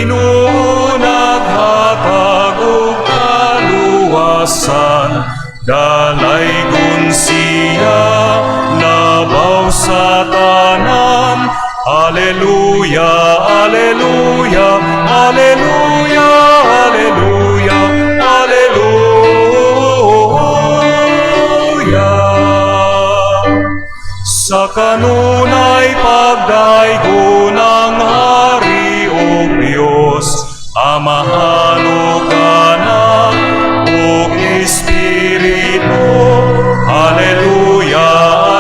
Ginoo naghatag og kaluwasan, dalaygon siya labaw sa tanan. Alleluia, alleluia, alleluia, alleluia, alleluia. Sa kanunay pagdaygo ng Hari o Diyos, Amahano ka na o Espiritu. Alleluia,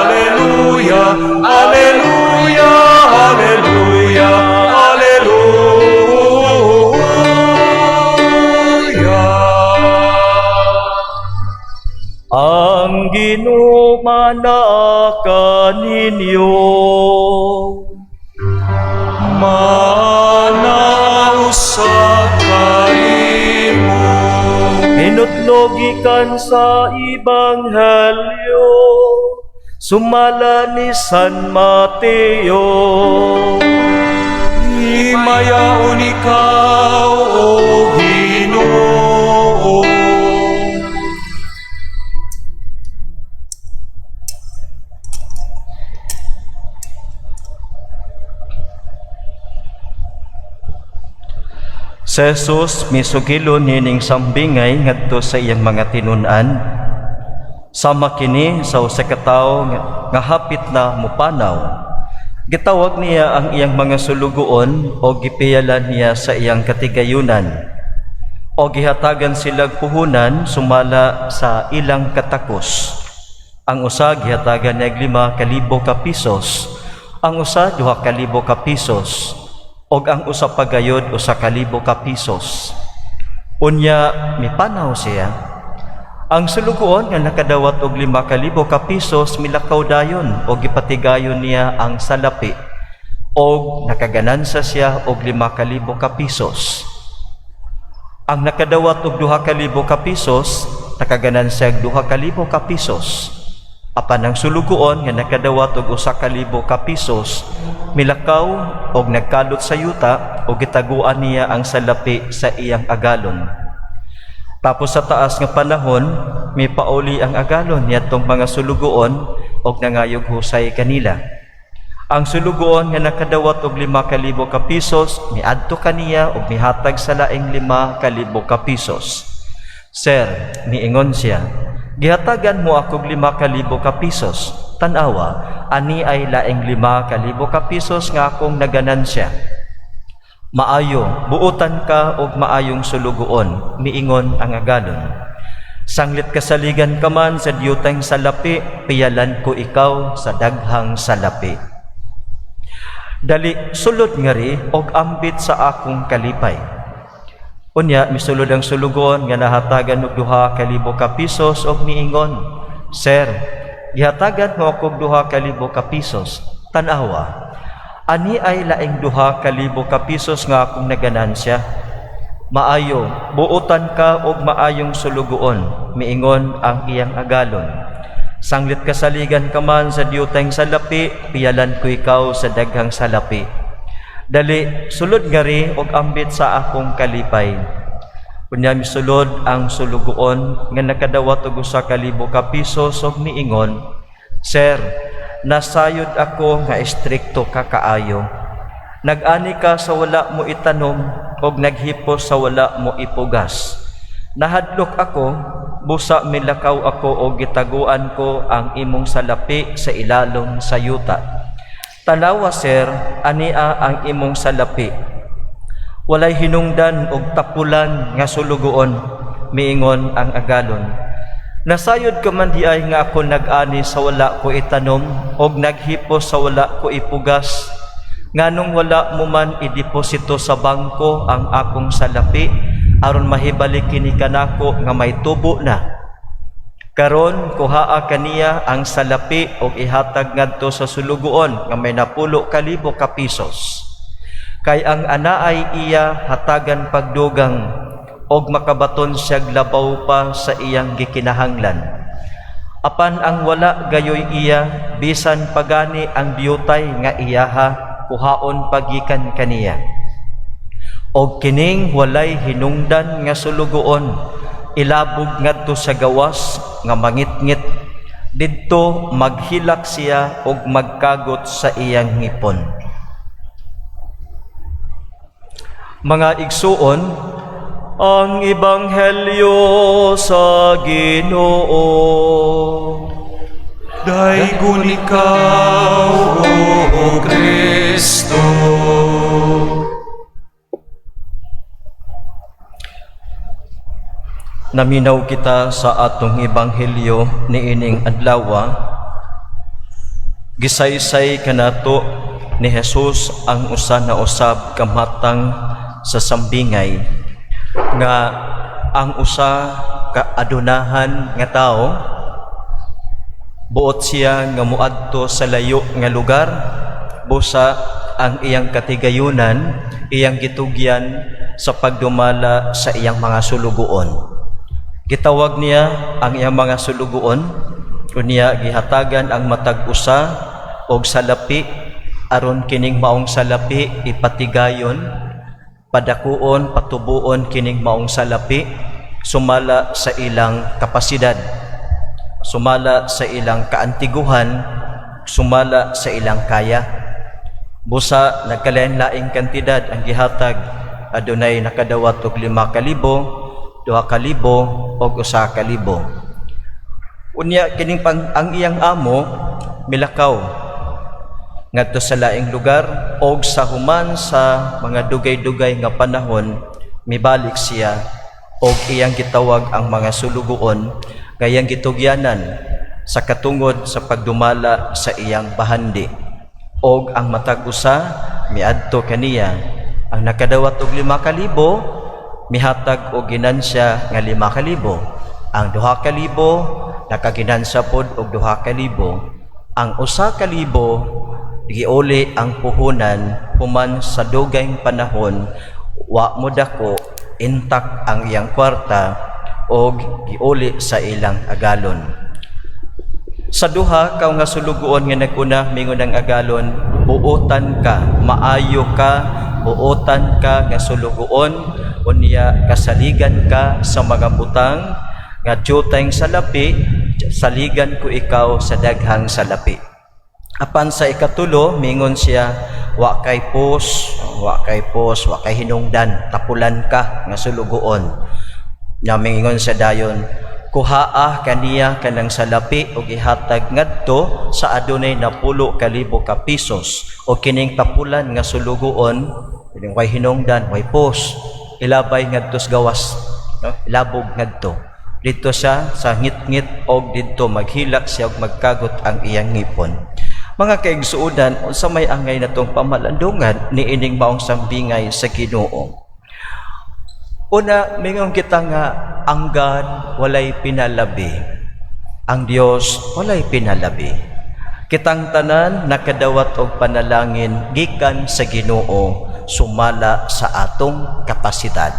alleluia, alleluia, alleluia, alleluia. Ang Ginoo manaka ninyo. Manaw sa kanimo. Hinutlogikan sa Ebanghelyo sumala ni San Mateo. Himayaon ikaw, O Ginoo. Si Jesus misugilon nining sambingay ngadto sa iyang mga tinun-an. Sama kini sa usa ka tawo nga hapit na mupanaw. Gitawag niya ang iyang mga sulugoon o gipiyalan niya sa iyang katigayunan. O gihatagan silang puhunan sumala sa ilang katakos. Ang usa gihatagan niya 5,000 ka pisos, ang usa 2,000 ka pisos, og ang usa pagayod 1,000 ka pisos. Unya mipanaw siya. Ang sulugoon nga nakadawat og 5,000 ka pisos milakaw dayon og gipatigayon niya ang salapi og nakaganansa siya og 5,000 ka pisos. Ang nakadawat og 2,000 ka pisos nakagansya og 2,000 ka pisos. Apan ang sulugoon nga nakadawat og 1,000 ka pisos milakaw og nagkalot sa yuta og gitaguan niya ang salapi sa iyang agalon. Tapos sa taas nga panahon may pauli ang agalon niyadtong mga sulugoon og nangayog husay kanila. Ang sulugoon nga nakadawat og 5,000 ka pisos miadto kaniya og mihatag sa laing 5,000 ka pisos. Sir, niingon siya, gihatagan mo ako 5,000 ka pisos. Tanawa, ani ay laing 5,000 ka pisos nga akong naganansya. Maayo, buutan ka og maayong sulugoon, miingon ang agalon. Sanglit kasaligan ka man sa diyutang salapi, piyalan ko ikaw sa daghang salapi. Dali sulod ngari og ambit sa akong kalipay. Unya misulod ang sulugon nga nahatagan og 2,000 ka pisos og miingon, Sir, gihatagan mo ako og 2,000 ka pisos. Tanawa, ani ay laing 2,000 ka pisos nga akong naganansya. Maayo, buutan ka og maayong sulugoon, miingon ang iyang agalon. Sanglit kasaligan ka man sa diyutang salapi, piyalan ko ikaw sa daghang salapi. Dali, sulod ngari og ambit sa akong kalipay. Unya misulod ang sulugoon nga nakadawat og 1,000 ka pisos og miingon, Sir, nasayod ako nga istrikto ka kaayo. Nag-ani ka sa wala mo itanom og naghipos sa wala mo ipugas. Nahadlok ako, busa milakaw ako o gitaguan ko ang imong salapi sa ilalom sa yuta. Tanawa, Sir, ania ang imong salapi. Walay hinungdan og tapulan nga sulugoon, miingon ang agalon. Nasayod ka man diay nga ako nag-ani sa wala ko itanom og naghipos sa wala ko ipugas. Nganong wala mo man ideposito sa bangko ang akong salapi aron mahibalik kini kanako nga may tubo na. Karon kuhaa kaniya ang salapi og ihatag ngadto sa sulugoon nga may 10,000 ka pisos. Kay ang anaay iya hatagan pagdugang og makabaton siya labaw pa sa iyang gikinahanglan. Apan ang wala gayoy iya bisan pagani ang biyutay nga iyaha kuhaon pagikan kaniya. og kining walay hinungdan nga sulugoon ilabog ngadto sa gawas nga mangitngit didto maghilak siya og magkagot sa iyang ngipon. Mga igsuon, ang ebanghelyo sa Ginoo. Daygon ikaw, O Kristo. Naminaw kita sa atong ebanghelyo niining adlaw. Gisaysay kanato ni Jesus ang usa na usab ka matang sa sambingay nga ang usa ka adunahan nga tawo buot siya nga muadto sa layo nga lugar, busa ang iyang katigayunan iyang gitugyan sa pagdumala sa iyang mga sulugoon. Gitawag niya ang iyang mga sulugoon unya gihatagan ang matag usa og salapi aron kining maong salapi ipatigayon, padakuon, patubuon kining maong salapi sumala sa ilang kapasidad, sumala sa ilang kaantiguhan, sumala sa ilang kaya. Busa nagkalain-laing kantidad ang gihatag, adunay nakadawat og 5,000, 2,000 og 1,000. Unya kining ang iyang amo milakaw ngadto sa laing lugar og sa human sa mga dugay-dugay nga panahon mibalik siya og iyang gitawag ang mga sulugoon nga iyang gitugyanan sa katungod sa pagdumala sa iyang bahandi. Og ang matag usa miadto kaniya ang nakadawat og 5,000 mihatag og ginansya nga 5,000, ang 2,000 nakaginansya pod og 2,000, ang 1,000 giuli ang puhunan human sa dugayng panahon wa mo dako intak ang iyang kwarta og giuli sa ilang agalon. Sa duha ka nga sulugoon nga naguna mingon ang agalon, buotan ka, maayo ka, buotan ka nga sulugoon unya kasaligan ka sa mga butang nga jutayng salapi, saligan ko ikaw sa daghang salapi. Apan sa ikatulo, mingon siya, wa kay pos, wa kay hinungdan, tapulan ka nga sulugoon. Nya mingon siya dayon, kuhaa kaniya kanang salapi o ihatag ngadto sa adunay na 10,000 ka pisos o kining tapulan nga sulugoon, kining way hinungdan, way pos, ilabay ngadto sa gawas, no? Ilabog ngadto. Dito siya sa ngit-ngit og didto maghilak siya og magkagot ang iyang ngipon. Mga kaigsuodan, unsa may angay natong pamalandungan ni ining maong sambingay sa Ginoo. Una, mingon kita nga ang God walay pinalabi. Ang Dios walay pinalabi. Kitang tanan nakadawat og panalangin gikan sa Ginoo sumala sa atong kapasidad.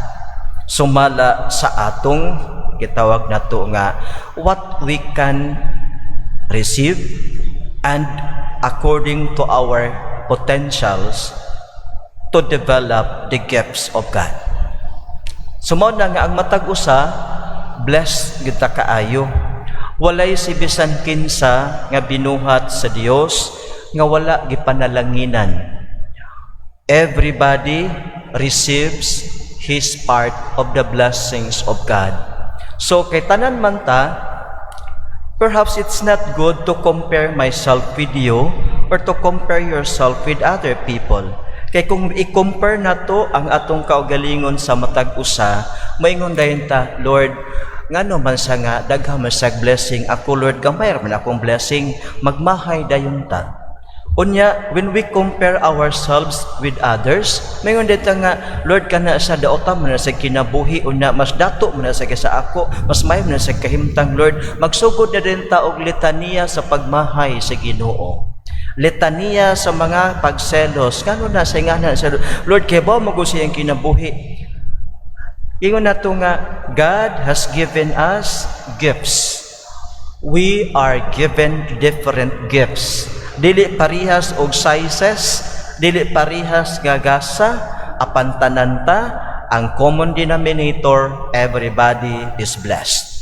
Sumala sa atong gitawag nato nga what we can receive and according to our potentials to develop the gifts of God. Sumaw na nga ang matag usa, blessed kita kaayo. Walay si bisan kinsa nga binuhat sa Dios nga wala gipanalanginan. Everybody receives his part of the blessings of God. So kay tanan man ta, perhaps it's not good to compare myself with you or to compare yourself with other people. Kaya kung i-compare na to ang atong kaugalingon sa matag usa, maingon dayon ta, Lord, ngano man sa nga daghan man sa blessing ako, Lord, gamay man akong blessing, magmahay dayon ta. Unya, when we compare ourselves with others, mayon dito nga, Lord, kana sa daotam man sa kinabuhi, unya, mas dato man sa kisa ako, mas may man sa kahimtang, Lord, magsugod na din ta og litania sa pagmahay sa Ginoo. Litania sa mga pagselos, kano na sa ingana sa Lord, kaya ba mag-usiyang kinabuhi? Ingon na to nga, God has given us gifts. We are given different gifts. Dili parihas og sizes, dili parihas gagasa, apan tananta ang common denominator, everybody is blessed.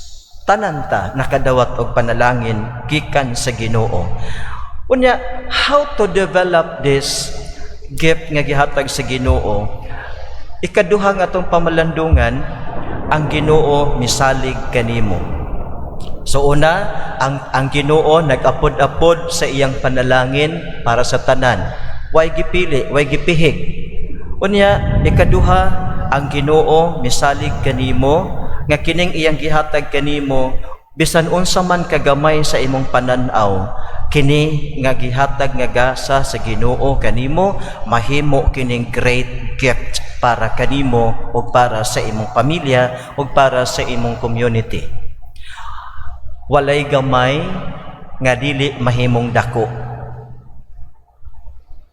Tananta nakadawat og panalangin gikan sa Ginoo. Unya, how to develop this gift nga gihatag sa Ginoo? Ikaduha nga atong pamalandungan, ang Ginoo misalig kanimo. So una, ang Ginoo nag-apod-apod sa iyang panalangin para sa tanan. Way gipili, way gipihig. Unya, ikaduha, ang Ginoo misalig kanimo nga kining iyang gihatag kanimo bisan unsa man kagamay sa imong pananaw, kini nga gihatag nga gasa sa Ginoo kanimo mahimo kining great gift para kanimo o para sa imong pamilya o para sa imong community. Walay gamay nga dili mahimong dako.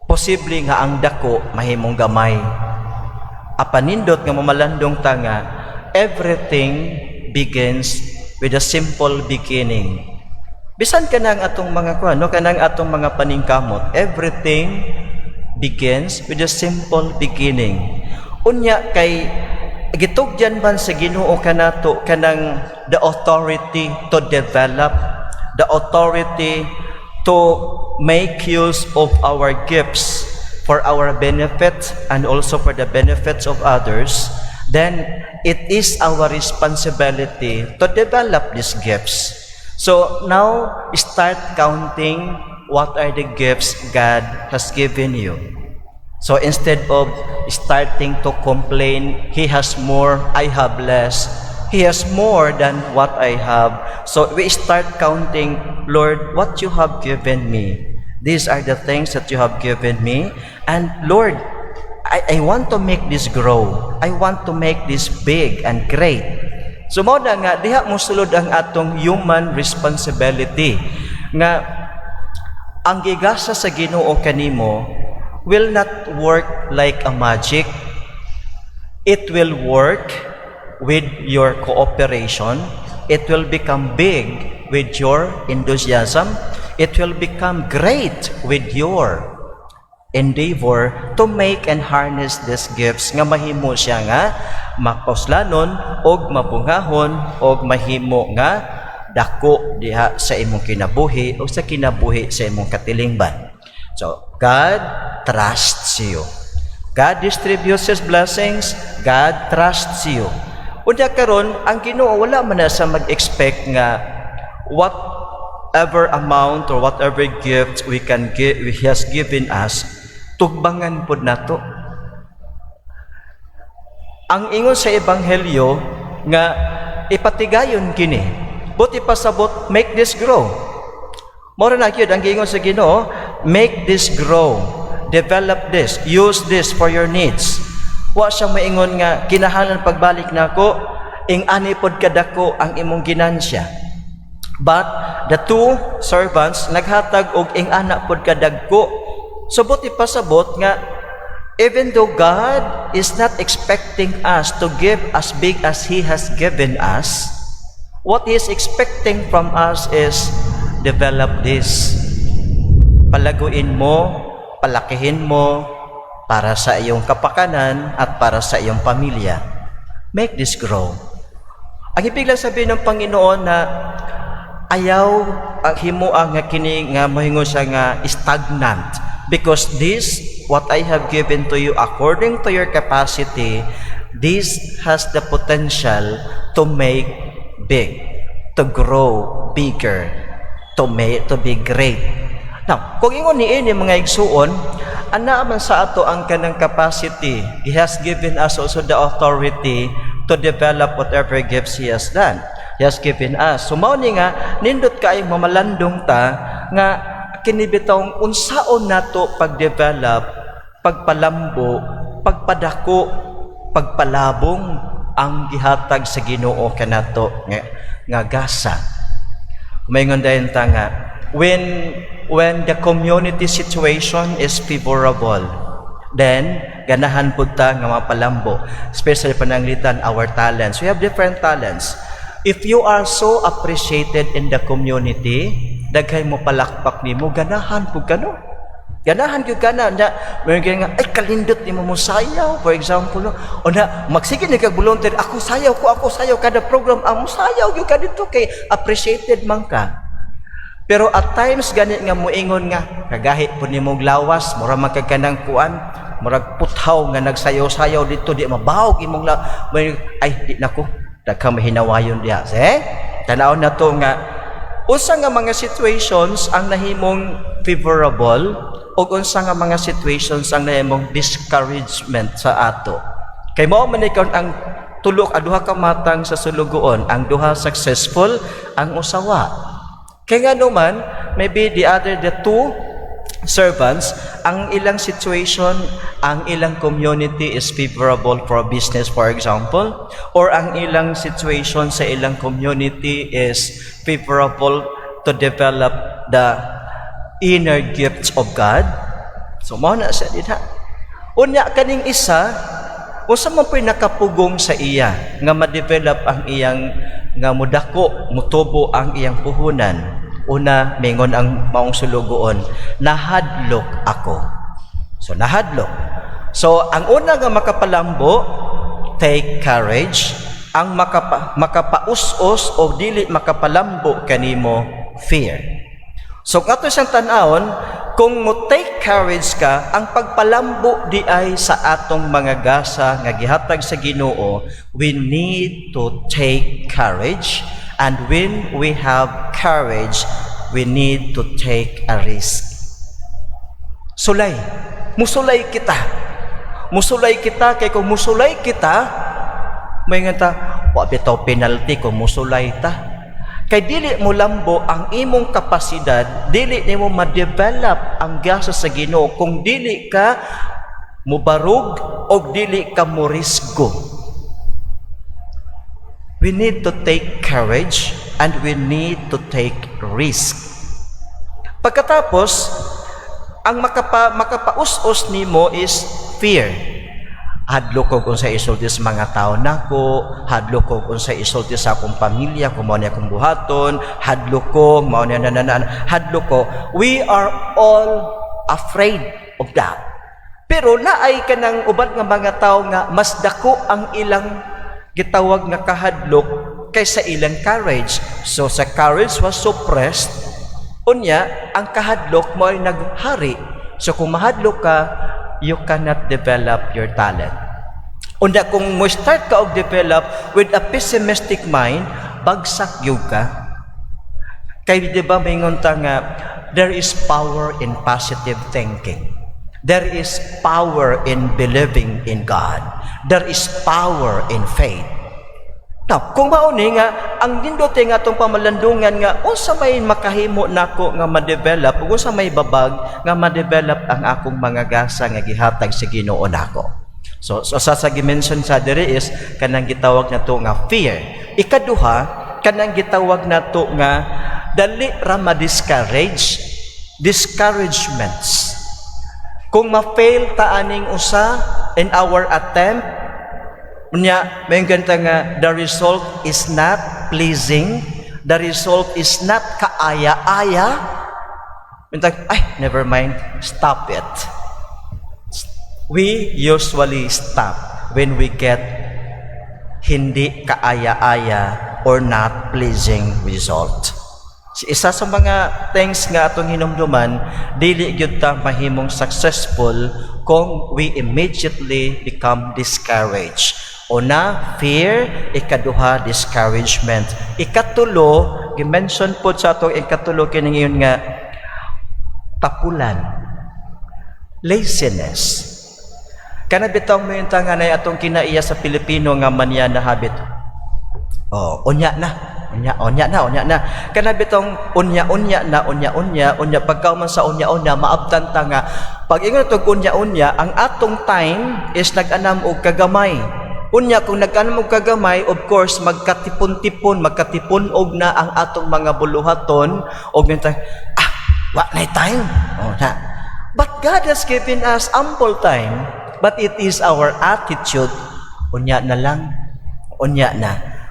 Posible nga ang dako mahimong gamay. Apanindot nga mamalandong tanga, everything begins with a simple beginning. Bisan kanang atong mga kanang atong mga paningkamot, everything begins with a simple beginning. Unya kay gitugyan man sa Ginoo kanato kanang the authority to develop, the authority to make use of our gifts for our benefit and also for the benefits of others, then it is our responsibility to develop these gifts. So now, start counting what are the gifts God has given you. So instead of starting to complain, He has more, I have less, He has more than what I have. So we start counting, Lord, what you have given me. These are the things that you have given me. And Lord, I want to make this grow. I want to make this big and great. So mao na nga diha mo sulod ang atong human responsibility nga ang gigasa sa Ginoo kanimo will not work like a magic. It will work with your cooperation. It will become big with your enthusiasm. It will become great with your endeavor to make and harness these gifts nga mahimo siya nga mapuslanon og mabungahon og mahimo nga dako diha sa imong kinabuhi o sa kinabuhi sa imong katilingban. So, God trusts you. God distributes His blessings. God trusts you. Unya karon ang Ginoo wala man na sa mag-expect nga whatever amount or whatever gift we can give, He has given us, tugbangan pod nato. Ang ingon sa ebanghelyo nga ipatigayon kini, buti pasabot, make this grow. Mora na gyud ang giingon sa Ginoo, make this grow, develop this, use this for your needs. Wa siya maingon nga kinahanglan pagbalik nako, ing ani pod kadako ang imong ginansya. But the two servants naghatag og ing ana pod kadagko. So buti pasabot nga even though God is not expecting us to give as big as He has given us, what He is expecting from us is develop this. Palaguin mo, palakihin mo para sa iyong kapakanan at para sa iyong pamilya. Make this grow. Ang ibig lang sabihin ng Panginoon na ayaw ang himuang nga kini nga mohingo siya nga stagnant, because this what I have given to you according to your capacity, this has the potential to make big, to grow bigger, to be great. Now, kung ingon ni ini mga igsuon, ana man sa ato ang kanang capacity, He has given us also the authority to develop whatever gifts He has done. He has given us. So mao ni nga nindot kaayong mamalandong ta nga kinibitawng unsaon nato pag-develop, pagpalambo, pagpadako, pagpalabong ang gihatag sa Ginoo kanato nga gasa. Mayngon dayon ta nga when the community situation is favorable, then ganahan pud ta nga mapalambo, especially pananglitan our talents. We have different talents. If you are so appreciated in the community, daghay mo palakpak nimo, ganahan pud kano. Ganahan gyud kana nya may nga ay kalindot nimo mo sayaw for example no. O na magsige ni kag volunteer ako sayaw kada program ang sayaw gyud ka dito kay appreciated man ka. Pero at times gani nga moingon nga kagahi pud nimong lawas mura man kag kanang kuan murag puthaw nga nagsayaw-sayaw dito di mabawog imong ay di nako dagka mahinawayon diha. Tanaw na to nga unsa nga mga situations ang nahimong favorable o unsa nga mga situations ang nahimong discouragement sa ato. Kay mao man ikaw ang tulok duha ka matang sa sulugoon, ang duha successful, ang usawa. Kay nga naman maybe the two servants, ang ilang situation, ang ilang community is favorable for business for example, or ang ilang situation sa ilang community is favorable to develop the inner gifts of God. So mao na siya diha. Unya kaning isa, usa man po'y nakapugong sa iya nga ma-develop ang iyang nga mudako, mutubo ang iyang puhunan. Una, mingon ang maong sulugoon, nahadlok ako. So nahadlok. So ang una nga makapalambo, take courage. Ang makapaus-us o dili makapalambo kanimo, fear. So ato siyang tan-awon, kung mo take courage ka, ang pagpalambo di ay sa atong mga gasa nga gihatag sa Ginoo, we need to take courage, and when we have courage, we need to take a risk. Sulay, musulay kita. Musulay kita kay kung musulay kita, may nga ta, wa bitaw penalty kung musulay ta. Kay dili mo lambo ang imong kapasidad, dili nimo ma-develop ang gasa sa Ginoo kung dili ka mubarug o dili ka morisgo. We need to take courage and we need to take risk. Pagkatapos, ang makapaus-us nimo is fear. Hadlo ko kung sa isulti sa mga tao nako, hadlo ko kung sa isulti sa akong pamilya, kung mao ni akong buhaton, hadlo ko, mao ni hadlo ko. We are all afraid of that. Pero naay kanang uban nga mga tao nga mas dako ang ilang gitawag nga kahadlok kaysa ilang courage. So sa courage was suppressed, unya ang kahadlok mo ay naghari. So kung mahadlok ka, you cannot develop your talent. Unda kung mo start ka og develop with a pessimistic mind, bagsak gyud ka. Kay di ba mingon ta nga there is power in positive thinking. There is power in believing in God. There is power in faith. Now, kung mauni nga ang dindote nga atong pamalandungan nga unsa may makahimo nako nga ma-develop, unsa may babag nga ma-develop ang akong mga gasa nga gihatag sa Ginoo nako. So sa gi-mention sa diri is kanang gitawag nato nga fear. Ikaduha, kanang gitawag nato nga dali ra ma-discourage, discouragements. Kung ma-fail ta aning usa in our attempt, unya may ganta nga the result is not pleasing, the result is not kaaya-aya, never mind, stop it. We usually stop when we get hindi kaaya-aya or not pleasing result. Isa sa mga things nga atong hinumduman, dili gyud ta mahimong successful kung we immediately become discouraged. Una, fear. Ikaduha, discouragement. Ikatulo, gi-mention po sa atong ikatulo kini ngayon nga tapulan, laziness. Kana bitaw mo yung tanganay atong kinaiya sa Pilipino nga manya na habit. Unya na. Kana bitong unya pagkauman sa unya maabtan ta nga pag ingon tog unya ang atong time is nag-anam og kagamay. Unya kung nag-anam og kagamay, of course magkatipon og na ang atong mga buluhaton og minta wa na time. But God has given us ample time, but it is our attitude unya na lang.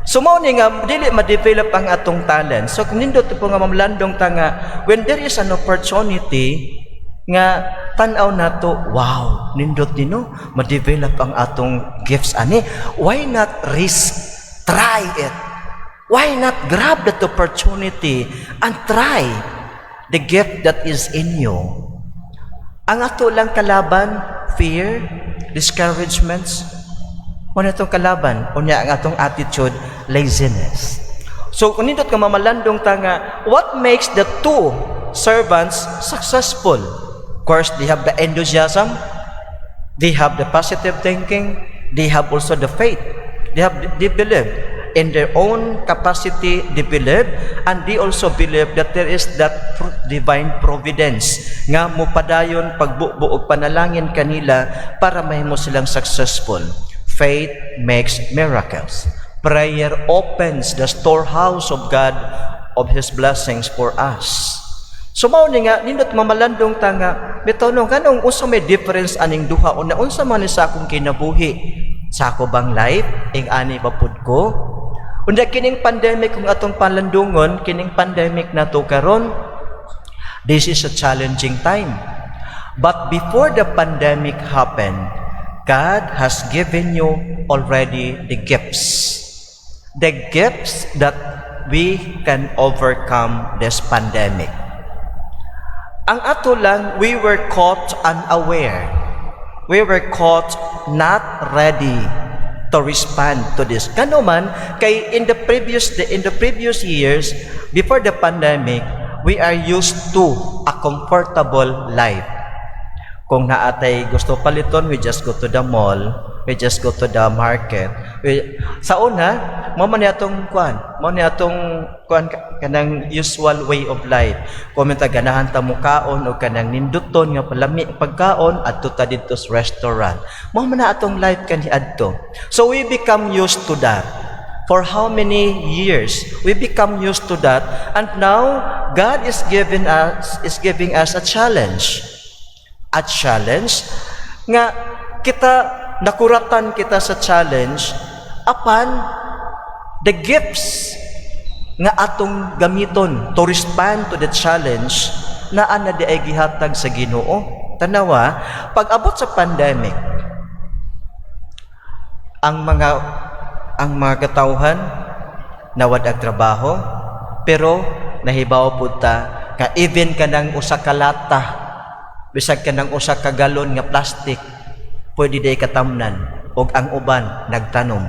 So mao ni nga dili ma-develop ang atong talent. So kung nindot po nga mamlandong ta nga when there is an opportunity, nga tan-aw nato, wow, nindot nino, ma-develop ang atong gifts ani. Why not risk? Try it. Why not grab that opportunity and try the gift that is in you? Ang ato lang kalaban, fear, discouragements, wala itong kalaban, unya ang atong attitude, laziness. So, kung nindot ka mamalandong tanga, what makes the two servants successful? Of course, they have the enthusiasm, they have the positive thinking, they have also the faith. They believe in their own capacity, they believe, and they also believe that there is that divine providence nga mupadayon pagbubuog panalangin kanila para mahimo silang successful. Faith makes miracles. Prayer opens the storehouse of God, of His blessings for us. So mao ni nga nindot mamalandong tanga bitaw no kanong unsa may difference aning duha una unsa man ni sa akong kinabuhi sa ako bang life ing ani papud ko unda kining pandemic kung atong palandungon kining pandemic nato karon, this is a challenging time, but before the pandemic happened, God has given you already the gifts that we can overcome this pandemic. Ang ato lang, we were caught unaware. We were caught not ready to respond to this. Kano man, kay in the previous years, before the pandemic, we are used to a comfortable life. Kung naatay gusto paliton, we just go to the mall, we just go to the market. Sa una, mo man atong kanang usual way of life. Kung may ganahan ta mo kaon o kanang ninduton nga palami pagkaon adto ta dito sa restaurant. Mo man atong life kani adto. So we become used to that. For how many years we become used to that, and now God is giving us a challenge. A challenge nga kita nakuratan kita sa challenge apan the gifts nga atong gamiton to respond to the challenge na ana di ay gihatag sa Ginoo. Tanawa, pag abot sa pandemic, ang mga katawhan nawad ang trabaho, pero nahibaw pud ta ka even kanang usa ka lata, bisag kanang usa ka galon nga plastic, pwede day katamnan og ang uban nagtanom.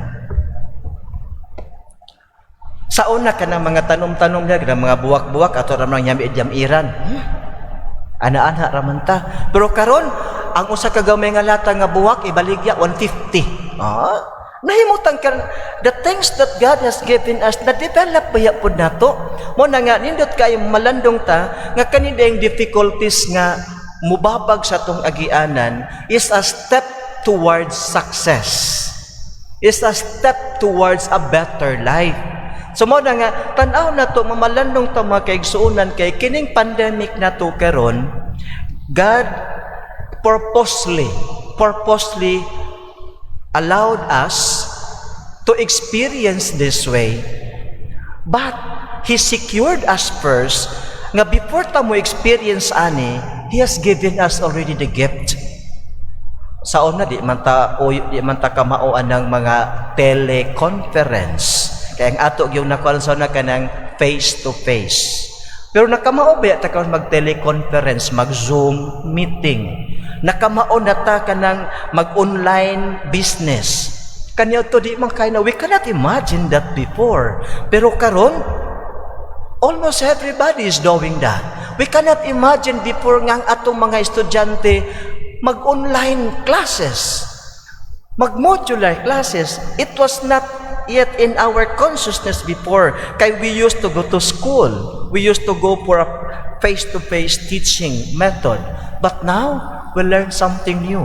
Sa una ka ng mga tanom-tanom niya, mga buwak-buwak, ato ramang yami-yamiran. Ana-ana raman ta. Pero karon ang usa ka gamay nga lata nga buwak, ibaligya, 150. Nahimutan ka, the things that God has given us, na-develop ba yapod na to? Mo na nga, nindot kayo malandong ta, nga kanina yung difficulties nga mubabag sa tong agianan is a step towards success. Is a step towards a better life. So mo na nga, tanaw na to, mamalandong to mga kaigsuunan kay kining pandemic na to karon, God purposely allowed us to experience this way. But He secured us first, nga before ta mo experience ani, He has given us already the gift. Sa una, di man ta kamaoan ng mga teleconference. Kaya ang ato yung nakonsa na ka ng face-to-face. Pero nakamao ba ta ka mag-teleconference, mag-Zoom meeting? Nakamao na ta ka ng mag-online business. Kanya to di man kaya na, we cannot imagine that before. Pero karon, almost everybody is doing that. We cannot imagine before nga ang atong mga estudyante mag-online classes, mag-modular classes. It was not yet in our consciousness before. Kaya we used to go to school. We used to go for a face-to-face teaching method. But now, we learn something new.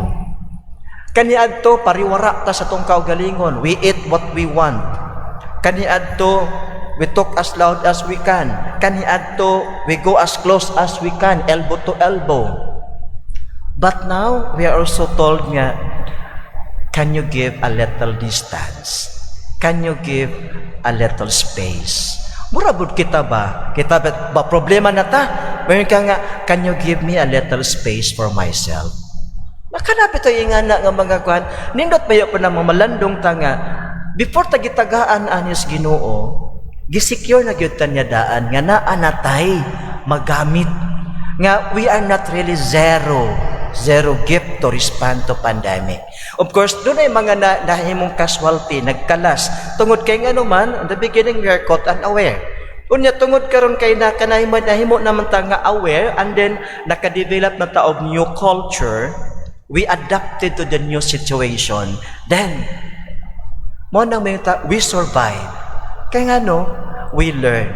Kaniadto, pariwara ta sa tong kaugalingon. We eat what we want. Kaniadto, we talk as loud as we can. Kaniadto, we go as close as we can, elbow to elbow. But now, we are also told nga, can you give a little distance? Can you give a little space? Murabod kita ba? Kita ba problema na ta? Mayroon ka nga, can you give me a little space for myself? Makanap ito yung nga mga kuhan. Nindot mayo po na mamalandong tanga. Before tagitagaan anis Ginoo, gisecure na gyud niya daan nga naanatay magamit. Nga we are not really zero gift to respond to pandemic. Of course, doon ay mga nahimong casualty, nagkalas. Tungod kay nga naman, in the beginning we are caught unaware. Unya tungod karon kay nahimo naman ta nga aware, and then nakadevelop na ta og new culture. We adapted to the new situation. Then, we survive. Kaya nga no, we learn.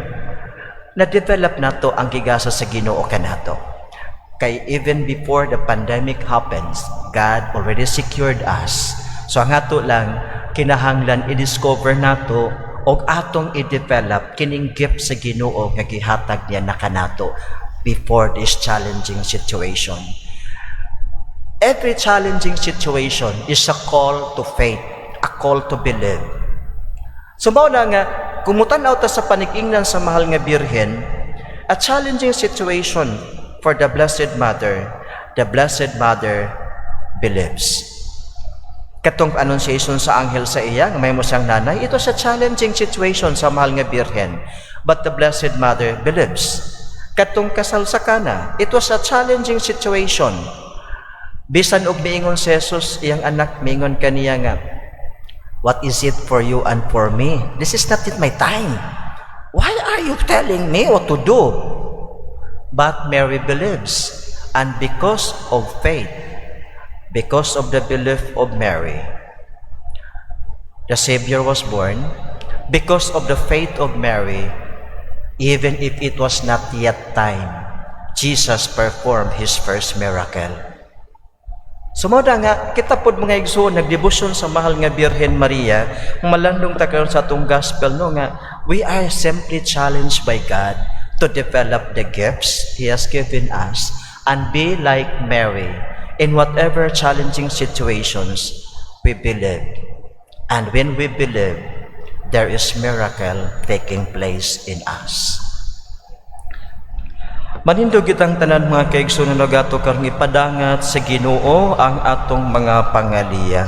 Na-develop na to ang gigasa sa Ginoo kanato. Kay even before the pandemic happens, God already secured us. So ang ato lang, kinahanglan i-discover nato og atong i-develop kining gift sa Ginoo nga gihatag niya na kanato before this challenging situation. Every challenging situation is a call to faith, a call to believe. So mao na nga, kumutan-aw ta sa panig-ingnan sa mahal nga Birhen, a challenging situation for the Blessed Mother believes. Katong annunciation sa anghel sa iya, may mo siyang nanay, ito sa challenging situation sa mahal nga Birhen, but the Blessed Mother believes. Katong kasal sa Kana, ito sa challenging situation. Bisan og miingon si Jesus, iyang anak, miingon kaniya nga, what is it for you and for me? This is not yet my time. Why are you telling me what to do? But Mary believes, and because of faith, because of the belief of Mary, the Savior was born. Because of the faith of Mary, even if it was not yet time, Jesus performed His first miracle. Sumada nga, kita pod mga igsoon, nagdebosyon sa mahal nga Birhen Maria, malandong takaron sa atong gospel, no, nga, we are simply challenged by God to develop the gifts He has given us and be like Mary. In whatever challenging situations, we believe. And when we believe, there is miracle taking place in us. Manindog itang tanan mga kaigsoon nga gato karong ipadangat sa Ginoo ang atong mga pangaliya.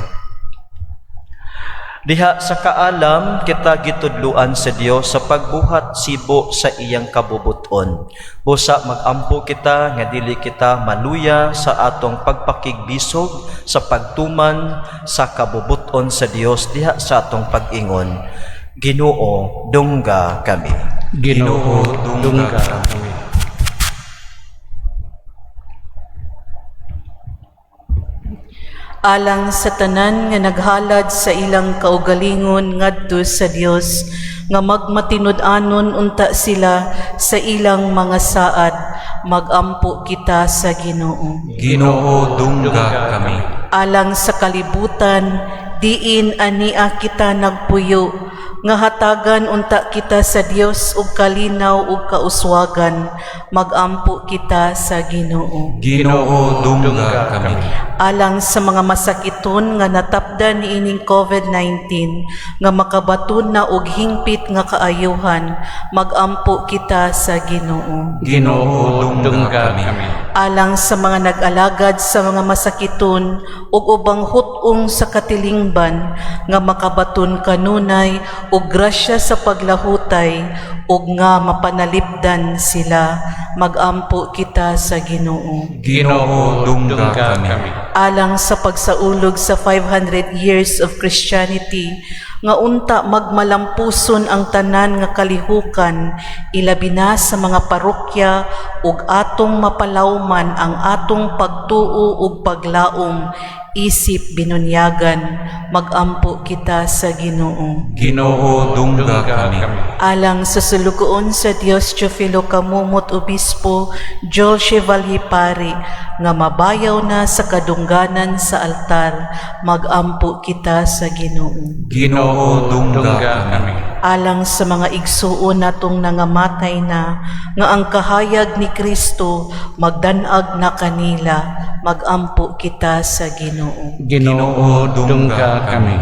Diha sa kaalam kita gitudluan sa Dios sa pagbuhat sibo sa iyang kabubuton. Busa magampo kita nga dili kita maluya sa atong pagpakigbisog sa pagtuman sa kabubuton sa Dios diha sa atong pag-ingon. Ginoo, dungga kami. Ginoo, dungga kami. Alang sa tanan nga naghalad sa ilang kaugalingon ngadto sa Dios nga magmatinud-anon unta sila sa ilang mga saad, magampo kita sa Ginoo. Ginoo, dungga kami. Alang sa kalibutan, diin ania kita nagpuyo, nga hatagan unta kita sa Dios ug kalinaw ug kauswagan, magampo kita sa Ginoo. Ginoo, dungga kami. Alang sa mga masakiton nga natapdan niining COVID-19 nga makabaton na og hingpit nga kaayuhan, magampo kita sa Ginoo. Ginoo, dungga kami. Alang sa mga nag-alagad sa mga masakiton ug ubang hutong sa katilingban nga makabaton kanunay ug grasya sa paglahutay ug nga mapanalipdan sila, magampo kita sa Ginoo. Ginoo, dungga kami. Alang sa pagsaulog sa 500 years of Christianity nga unta magmalampuson ang tanan nga kalihukan, ilabi na sa mga parokya ug atong mapalawman ang atong pagtuo ug paglaom, isip binunyagan, magampo kita sa Ginoo. Ginoo, dungga kami. Alang sa sulugoon sa Dios Teofilo Kamumot Obispo Joel Chevalier Pari nga mabayaw na sa kadungganan sa altar, magampo kita sa Ginoo. Ginoo, dungga kami. Alang sa mga igsuon natong nangamatay na nga ang kahayag ni Kristo magdanag na kanila, magampo kita sa Ginoo. Ginoo, dungga kami.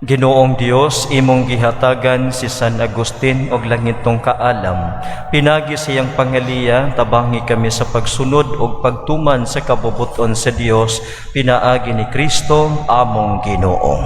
Ginoong Dios, imong gihatagan si San Agustin og langitong kaalam. Pinagi siyang pangaliya, tabangi kami sa pagsunod og pagtuman sa kabubuton sa Dios, pinaagi ni Kristo among Ginoo.